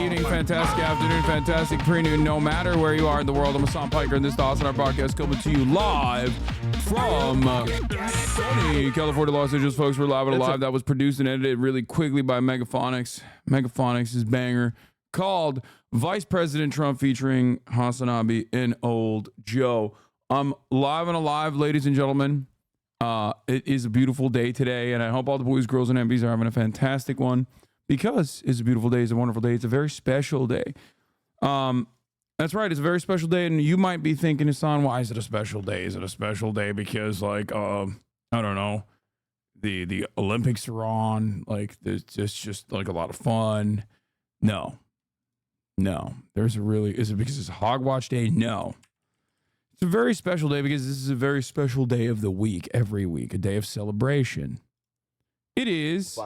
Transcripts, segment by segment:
evening, fantastic afternoon, fantastic pre-noon, no matter where you are in the world. I'm Hasan Piker, and this is the Hasanabi broadcast coming to you live from sunny California, Los Angeles, folks. We're live and alive. That was produced and edited really quickly by Megaphonics. Megaphonics' banger called Vice President Trump featuring Hasanabi and Old Joe. I'm live and alive, ladies and gentlemen. It is a beautiful day today, and I hope all the boys, girls, and MBs are having a fantastic one. Because it's a beautiful day, it's a wonderful day, it's a very special day. That's right, it's a very special day, and you might be thinking, Hasan, why is it a special day? Is it a special day because, like, I don't know, the Olympics are on, like, it's just like a lot of fun? No. Is it because it's a Hogwatch Day? No. It's a very special day because this is a very special day of the week, every week, a day of celebration. It is...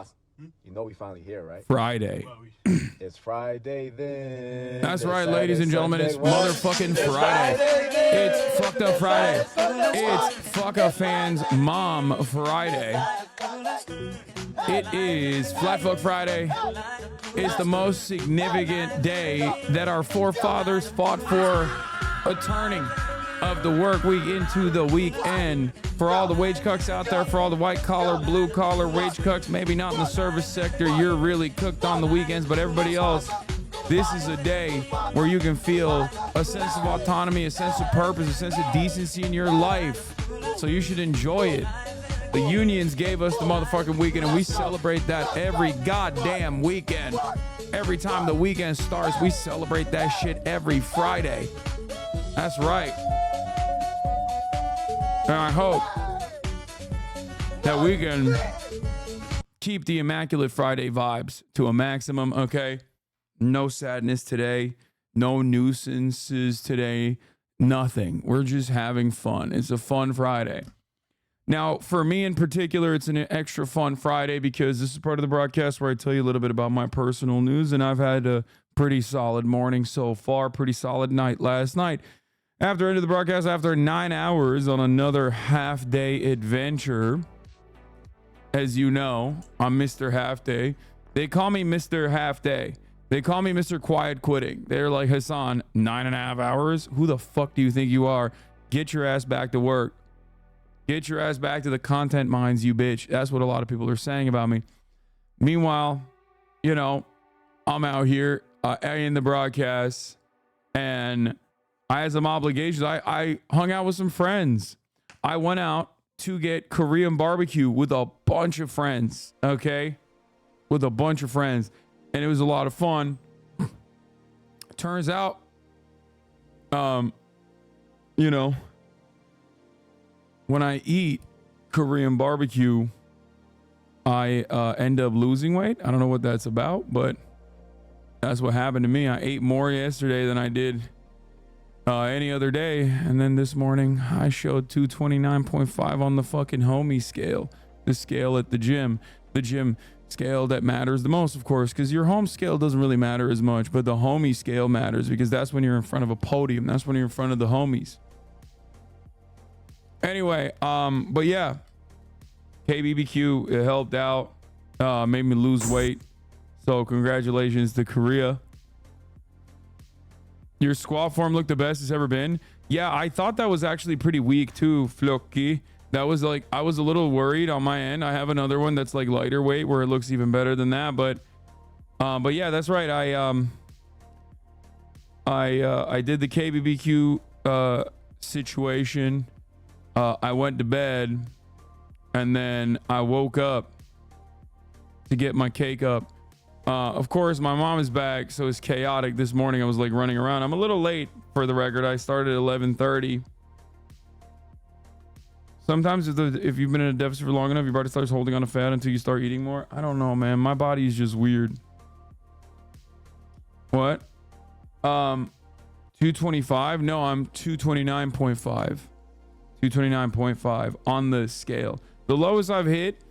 You know we finally here, right? Friday. It's Friday then. That's right, ladies and gentlemen. It's motherfucking Friday. It's fucked up Friday. It's fuck a fan's mom Friday. It is Flat Fuck Friday. It's the most significant day that our forefathers fought for, a turning of the work week into the weekend. For all the wage cucks out there, for all the white collar, blue collar wage cucks, maybe not in the service sector, you're really cooked on the weekends, but everybody else, this is a day where you can feel a sense of autonomy, a sense of purpose, a sense of decency in your life. So you should enjoy it. The unions gave us the motherfucking weekend, and we celebrate that every goddamn weekend. Every time the weekend starts, we celebrate that shit every Friday. That's right. And I hope that we can keep the Immaculate Friday vibes to a maximum, okay? No sadness today. No nuisances today. Nothing. We're just having fun. It's a fun Friday. Now, for me in particular, it's an extra fun Friday because this is part of the broadcast where I tell you a little bit about my personal news, and I've had a pretty solid morning so far, pretty solid night last night. After ending the broadcast, after 9 hours on another half-day adventure, as you know, I'm Mr. Half Day. They call me Mr. Half Day. They call me Mr. Quiet Quitting. They're like, Hasan, 9.5 hours? Who the fuck do you think you are? Get your ass back to work. Get your ass back to the content mines, you bitch. That's what a lot of people are saying about me. Meanwhile, you know, I'm out here in the broadcast, and I had some obligations. I hung out with some friends. I went out to get Korean barbecue with a bunch of friends, okay? With a bunch of friends. And it was a lot of fun. Turns out, you know, when I eat Korean barbecue, I end up losing weight. I don't know what that's about, but that's what happened to me. I ate more yesterday than I did any other day, and then this morning I showed 229.5 on the fucking homie scale, the scale at the gym scale that matters the most, of course, because your home scale doesn't really matter as much, but the homie scale matters because that's when you're in front of a podium. That's when you're in front of the homies. Anyway, but yeah, KBBQ, it helped out, made me lose weight, so congratulations to Korea. Your squat form looked the best it's ever been. Yeah, I thought that was actually pretty weak too, Floki. That was like, I was a little worried on my end. I have another one that's like lighter weight where it looks even better than that. But yeah, that's right. I did the KBBQ situation. I went to bed, and then I woke up to get my cake up. Of course, my mom is back, so it's chaotic. This morning I was like running around. I'm a little late for the record. I started at 11:30. Sometimes if you've been in a deficit for long enough, your body starts holding on to fat until you start eating more. I don't know, man. My body is just weird. What? 225? No, I'm 229.5. 229.5 on the scale. The lowest I've hit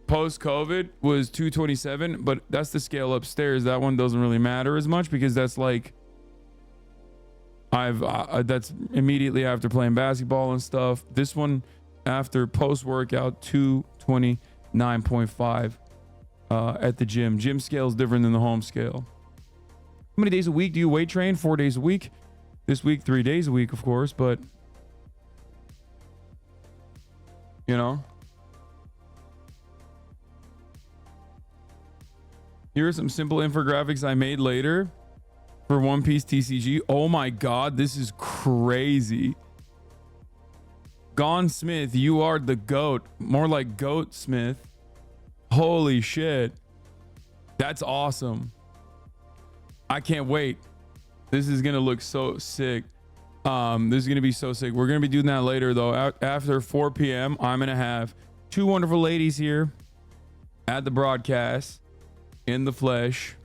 post-COVID was 227, but that's the scale upstairs. That one doesn't really matter as much because that's like that's immediately after playing basketball and stuff. This one after post-workout, 229.5 at the gym. Gym scale is different than the home scale. How many days a week do you weight train? 4 days a week. This week, 3 days a week, of course, but you know. Here are some simple infographics I made later for One Piece TCG. Oh my God, this is crazy. Gone Smith, you are the GOAT. More like Goat Smith. Holy shit. That's awesome. I can't wait. This is going to look so sick. This is going to be so sick. We're going to be doing that later though. After 4 p.m., I'm going to have two wonderful ladies here at the broadcast in the flesh.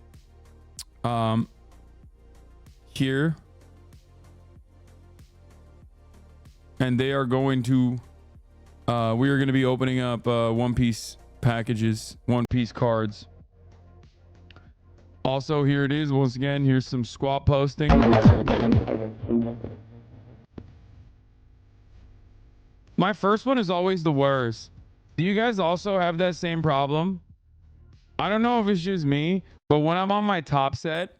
Here. And they are going to we are going to be opening up One Piece packages, One Piece cards. Also, here it is once again. Here's some squat posting. My first one is always the worst. Do you guys also have that same problem? I don't know if it's just me, but when I'm on my top set,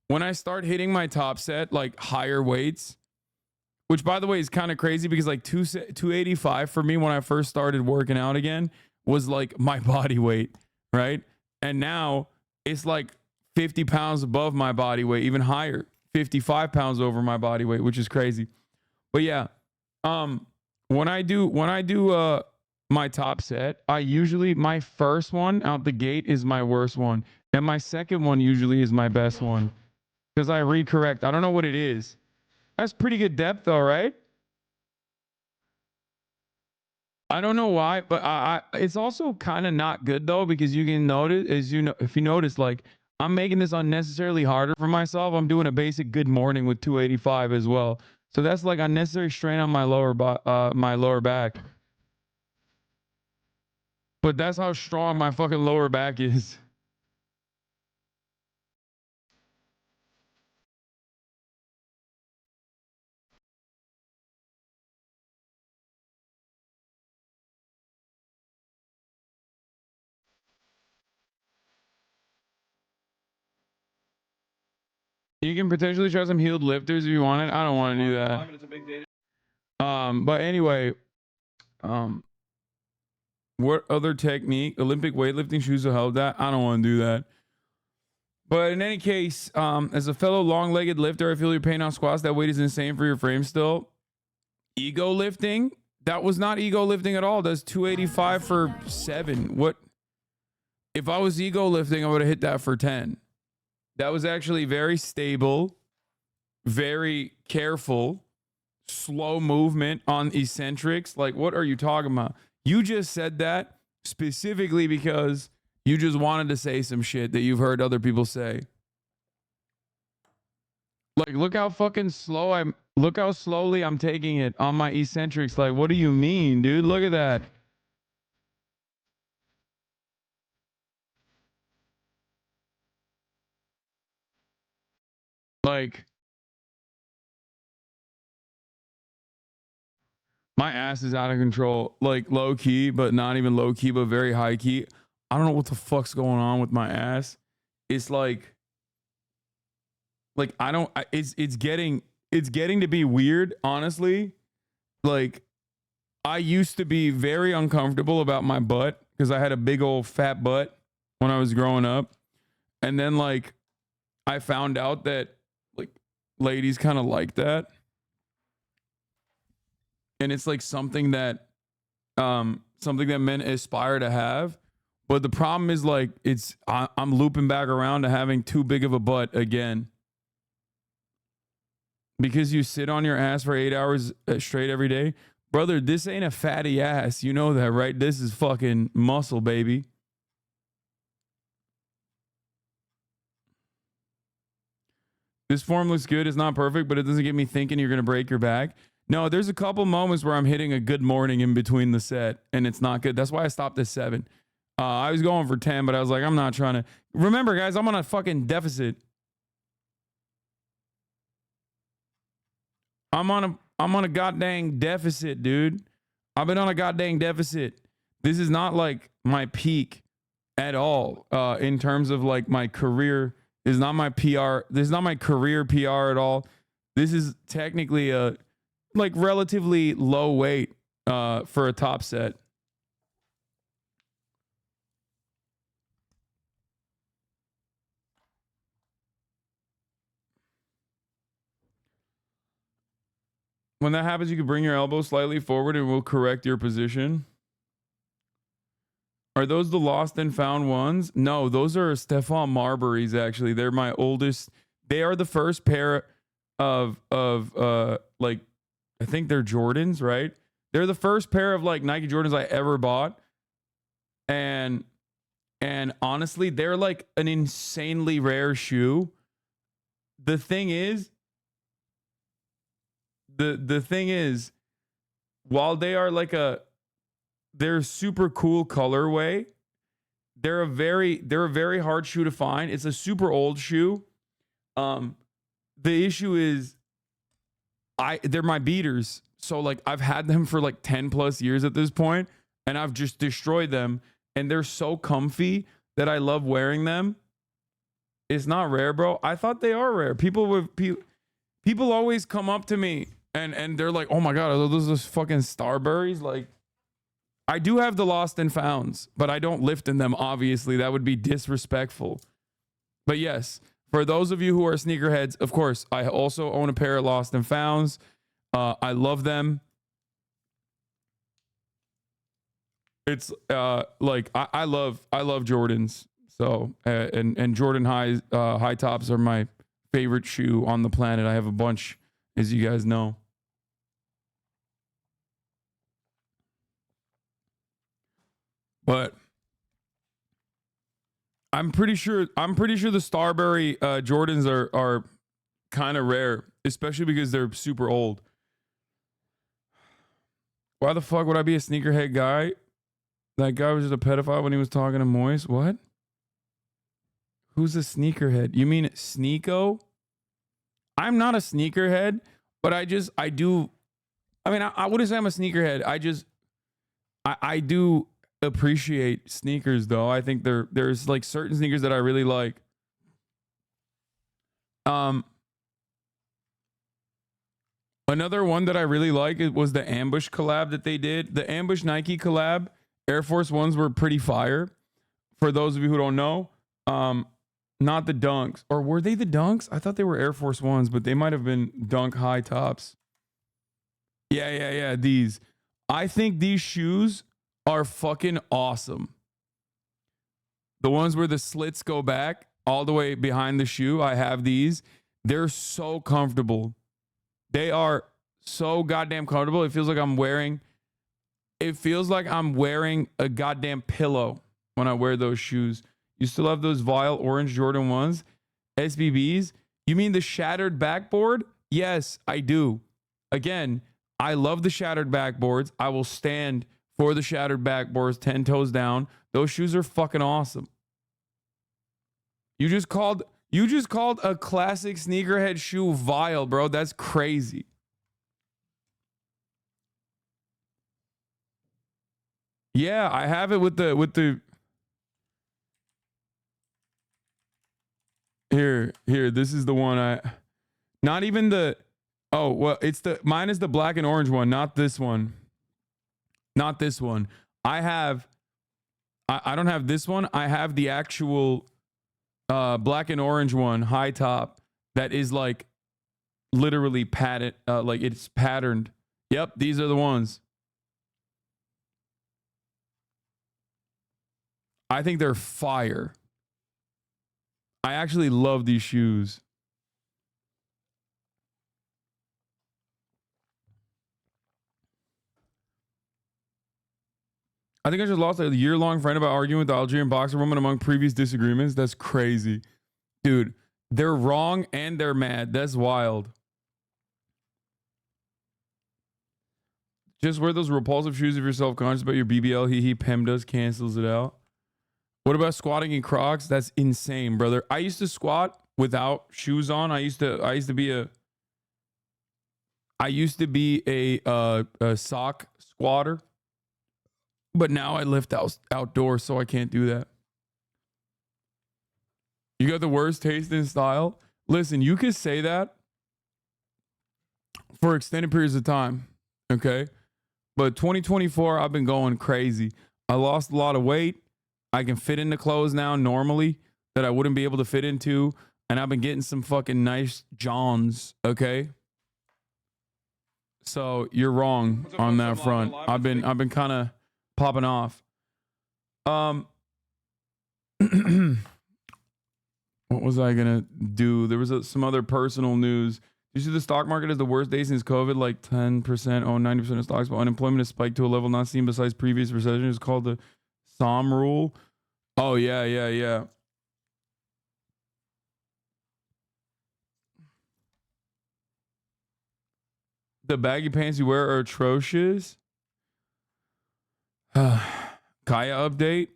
when I start hitting my top set, like higher weights, which by the way is kind of crazy because like 285 for me when I first started working out again was like my body weight, right? And now it's like 50 pounds above my body weight, even higher, 55 pounds over my body weight, which is crazy. But yeah, when I do my top set, I usually, my first one out the gate is my worst one. And my second one usually is my best one because I recorrect. I don't know what it is. That's pretty good depth though, right? I don't know why, but it's also kind of not good though, because you can notice, as you know, if you notice, like I'm making this unnecessarily harder for myself. I'm doing a basic good morning with 285 as well. So that's like unnecessary strain on my lower back. But that's how strong my fucking lower back is. You can potentially try some healed lifters if you want it. I don't want to do that. But anyway, what other technique? Olympic weightlifting shoes will help that. I don't want to do that. But in any case, as a fellow long-legged lifter, I feel your pain on squats. That weight is insane for your frame still. Ego lifting? That was not ego lifting at all. That's 285 for 7. What? If I was ego lifting, I would have hit that for 10. That was actually very stable, very careful, slow movement on eccentrics. Like, what are you talking about? You just said that specifically because you just wanted to say some shit that you've heard other people say. Like, look how fucking slow look how slowly I'm taking it on my eccentrics. Like, what do you mean, dude? Look at that. Like, my ass is out of control. Like, low key, but not even low key, but very high key. I don't know what the fuck's going on with my ass. It's like I don't, it's getting to be weird, honestly. Like, I used to be very uncomfortable about my butt because I had a big old fat butt when I was growing up. And then like I found out that like ladies kind of like that. And it's like something that men aspire to have. But the problem is like I'm looping back around to having too big of a butt again. Because you sit on your ass for 8 hours straight every day. Brother, this ain't a fatty ass. You know that, right? This is fucking muscle, baby. This form looks good. It's not perfect, but it doesn't get me thinking you're going to break your back. No, there's a couple moments where I'm hitting a good morning in between the set, and it's not good. That's why I stopped at 7. I was going for 10, but I was like, I'm not trying to. Remember, guys, I'm on a fucking deficit. I'm on a goddamn deficit, dude. I've been on a goddamn deficit. This is not like my peak at all in terms of like my career This is not my PR. This is not my career PR at all. This is technically a like relatively low weight for a top set. When that happens, you can bring your elbow slightly forward and we'll correct your position. Are those the lost and found ones? No, those are Stephon Marbury's actually. They're my oldest. They are the first pair of like I think they're Jordans, right? They're the first pair of like Nike Jordans I ever bought. And honestly, they're like an insanely rare shoe. The thing is, the thing is, while they are like they're super cool colorway, they're a very hard shoe to find. It's a super old shoe. The issue is they're my beaters. So like I've had them for like 10 plus years at this point, and I've just destroyed them, and they're so comfy that I love wearing them. It's not rare, bro. I thought they are rare. People always come up to me and they're like, "Oh my god, are those fucking Starburys?" Like, I do have the lost and founds, but I don't lift in them, obviously. That would be disrespectful. But yes, for those of you who are sneakerheads, of course, I also own a pair of lost and founds. I love them. It's like I love Jordans. So and Jordan high tops are my favorite shoe on the planet. I have a bunch, as you guys know. But I'm pretty sure the Starbury Jordans are kind of rare, especially because they're super old. Why the fuck would I be a sneakerhead guy? That guy was just a pedophile when he was talking to Moise. What? Who's a sneakerhead? You mean Sneeko? I'm not a sneakerhead, but I do. I mean, I wouldn't say I'm a sneakerhead. I do appreciate sneakers, though. I think there's like certain sneakers that I really like. Another one that I really like was the Ambush collab that they did. The Ambush Nike collab, Air Force Ones were pretty fire. For those of you who don't know, not the Dunks, or were they the Dunks? I thought they were Air Force Ones, but they might have been Dunk high tops. Yeah. These. I think these shoes are fucking awesome. The ones where the slits go back all the way behind the shoe. I have these. They're so comfortable. They are so goddamn comfortable. It feels like I'm wearing a goddamn pillow when I wear those shoes. You still have those vile orange Jordan 1s? SBBs? You mean the shattered backboard? Yes, I do. Again, I love the shattered backboards. I will stand for the shattered backboards 10 toes down. Those shoes are fucking awesome. You just called a classic sneakerhead shoe vile, bro. That's crazy. Yeah, I have it with the Here, this is the one not even the oh, well, mine is the black and orange one, not this one. Not this one. I don't have this one. I have the actual black and orange one, high top, that is like literally padded, like it's patterned. Yep, these are the ones. I think they're fire. I actually love these shoes. I think I just lost a year-long friend about arguing with the Algerian boxer woman among previous disagreements. That's crazy. Dude, they're wrong and they're mad. That's wild. Just wear those repulsive shoes if you're self-conscious about your BBL. He PEMDAS cancels it out. What about squatting in Crocs? That's insane, brother. I used to squat without shoes on. I used to be a sock squatter. But now I lift outdoors, so I can't do that. You got the worst taste in style. Listen, you could say that for extended periods of time, okay? But 2024, I've been going crazy. I lost a lot of weight. I can fit into clothes now normally that I wouldn't be able to fit into. And I've been getting some fucking nice Johns, okay? So you're wrong on that front. I've been kind of popping off. What was I gonna do? There was some other personal news. You see the stock market is the worst day since COVID, like 10%, 90% of stocks, but unemployment has spiked to a level not seen besides previous recessions. It's called the SOM rule. Oh, yeah. The baggy pants you wear are atrocious. Kaya update.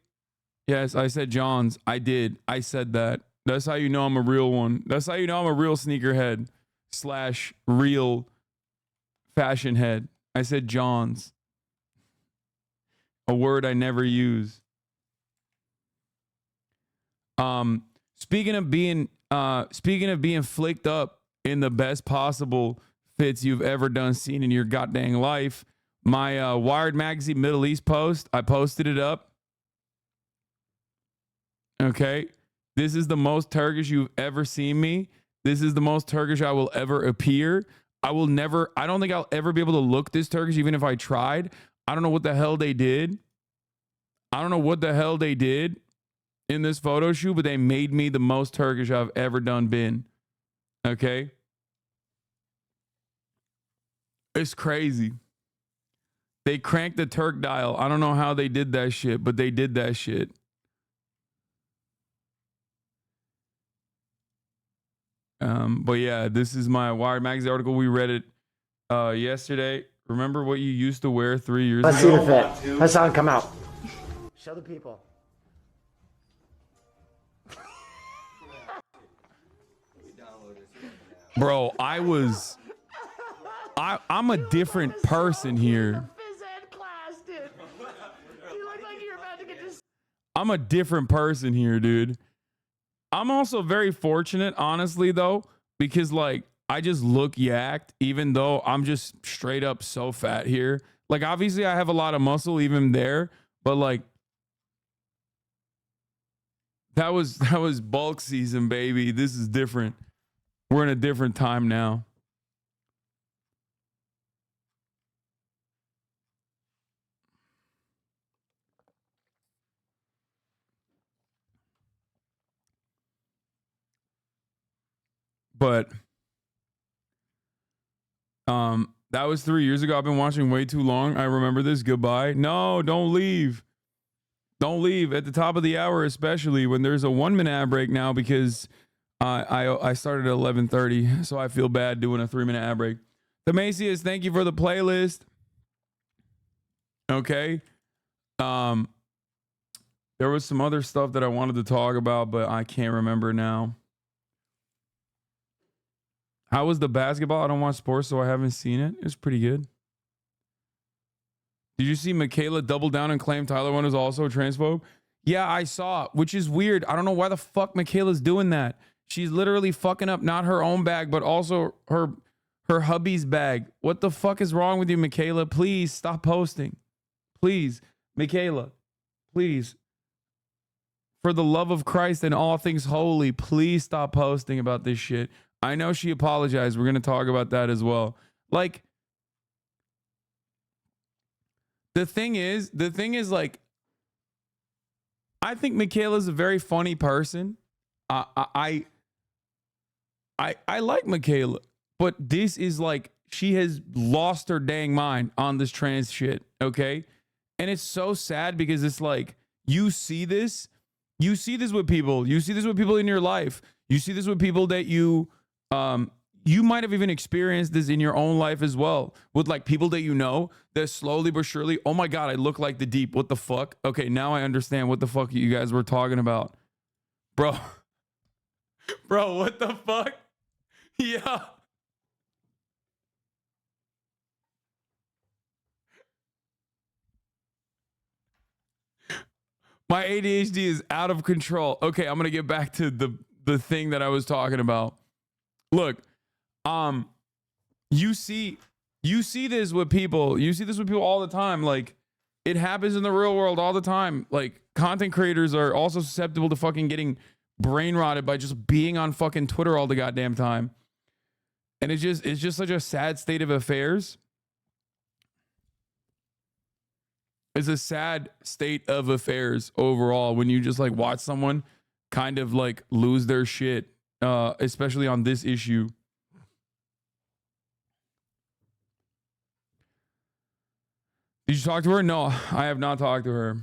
Yes, I said John's. I did. I said that. That's how you know I'm a real one. That's how you know I'm a real sneakerhead / real fashion head. I said John's. A word I never use. Speaking of being flicked up in the best possible fits you've ever seen in your goddamn life, my Wired Magazine Middle East post, I posted it up. Okay. This is the most Turkish you've ever seen me. This is the most Turkish I will ever appear. I don't think I'll ever be able to look this Turkish, even if I tried. I don't know what the hell they did. In this photo shoot, but they made me the most Turkish I've ever been. Okay? It's crazy. They cranked the Turk dial. I don't know how they did that shit, but they did that shit. But yeah, this is my Wired Magazine article. We read it yesterday. Remember what you used to wear 3 years ago? Let's see the fit. Hasan, come out. Show the people. Bro, I'm a different person here. I'm a different person here, dude. I'm also very fortunate, honestly, though, because like I just look yacked, even though I'm just straight up so fat here. Like, obviously, I have a lot of muscle even there, but like that was bulk season, baby. This is different. We're in a different time now. But that was 3 years ago. I've been watching way too long. I remember this. Goodbye. No, don't leave. Don't leave at the top of the hour, especially when there's a 1-minute ad break now, because I started at 11:30, so I feel bad doing a 3-minute ad break. The Macias, thank you for the playlist. Okay. There was some other stuff that I wanted to talk about, but I can't remember now. How was the basketball? I don't watch sports, so I haven't seen it. It's pretty good. Did you see Michaela double down and claim Tyler One is also a transphobe? Yeah, I saw, which is weird. I don't know why the fuck Michaela's doing that. She's literally fucking up not her own bag, but also her hubby's bag. What the fuck is wrong with you, Michaela? Please stop posting. Please, Michaela, please. For the love of Christ and all things holy, please stop posting about this shit. I know she apologized. We're going to talk about that as well. Like, the thing is like, I think Michaela's a very funny person. I like Michaela, but this is like, she has lost her dang mind on this trans shit. Okay. And it's so sad because it's like, you see this with people, in your life. You see this with people that you might have even experienced this in your own life as well, with like people that you know that slowly but surely, oh my God, I look like the Deep. What the fuck? Okay, now I understand what the fuck you guys were talking about. Bro, what the fuck? Yeah. My ADHD is out of control. Okay, I'm going to get back to the thing that I was talking about. Look, you see this with people. You see this with people all the time. Like, it happens in the real world all the time. Like, content creators are also susceptible to fucking getting brain rotted by just being on fucking Twitter all the goddamn time. And it's just such a sad state of affairs. It's a sad state of affairs overall when you just like watch someone kind of like lose their shit, especially on this issue. Did you talk to her? No, I have not talked to her.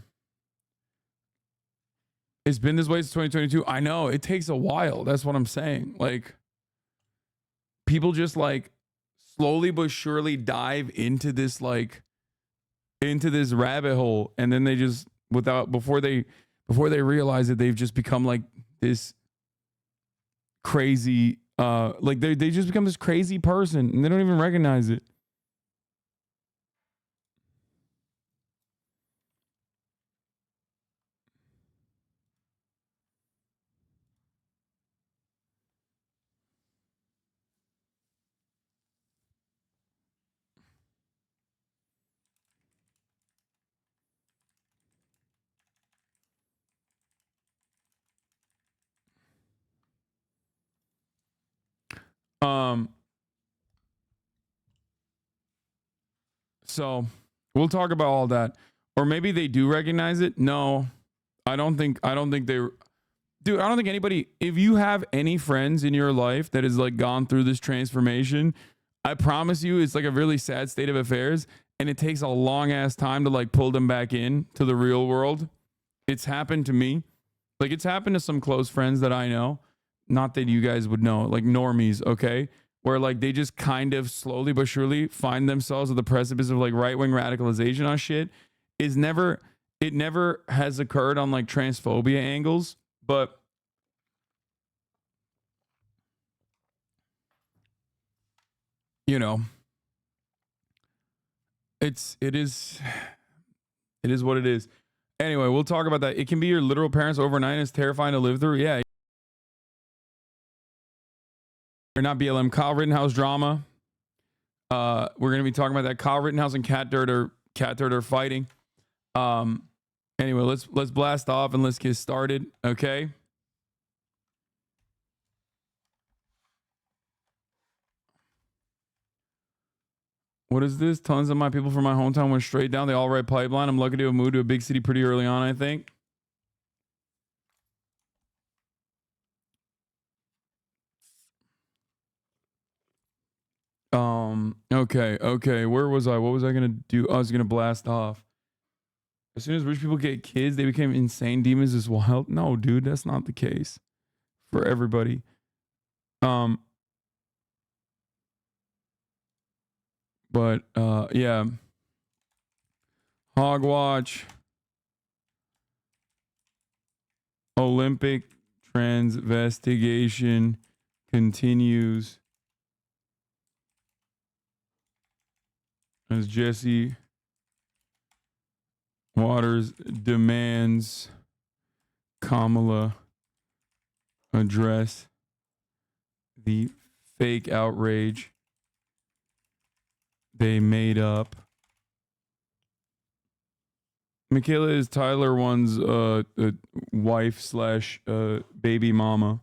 It's been this way since 2022. I know, it takes a while. That's what I'm saying. Like, people just like slowly but surely dive into this rabbit hole, and then they just before they realize it, they've just become like this crazy like they just become this crazy person and they don't even recognize it. So we'll talk about all that. Or maybe they do recognize it. No, I don't think they, dude, I don't think anybody, if you have any friends in your life that has like gone through this transformation, I promise you it's like a really sad state of affairs, and it takes a long ass time to like pull them back in to the real world. It's happened to me. Like, it's happened to some close friends that I know. Not that you guys would know, like normies, okay? Where like they just kind of slowly but surely find themselves at the precipice of like right-wing radicalization on shit. It never has occurred on like transphobia angles, but you know, it is what it is. Anyway, we'll talk about that. It can be your literal parents overnight, and it's terrifying to live through. Yeah. Or not BLM, Kyle Rittenhouse drama. We're going to be talking about that. Kyle Rittenhouse and Cat Dirt are fighting. Anyway, let's blast off and let's get started. Okay. What is this? Tons of my people from my hometown went straight down the all-right pipeline. I'm lucky to have moved to a big city pretty early on, I think. Okay. Where was I? What was I gonna do? I was gonna blast off. As soon as rich people get kids, they become insane demons as wild. No, dude, that's not the case for everybody. But yeah. Hogwatch. Olympic transvestigation continues as Jesse Waters demands Kamala address the fake outrage they made up. Michaela is Tyler One's wife slash baby mama.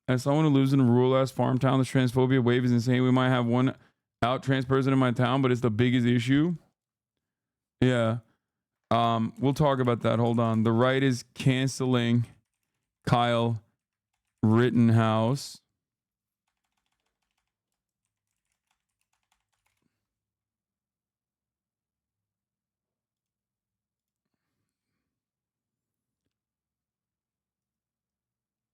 As someone who lives in a rural ass farm town, the transphobia wave is insane. We might have one out trans person in my town, but it's the biggest issue. Yeah. We'll talk about that. Hold on. The right is canceling Kyle Rittenhouse.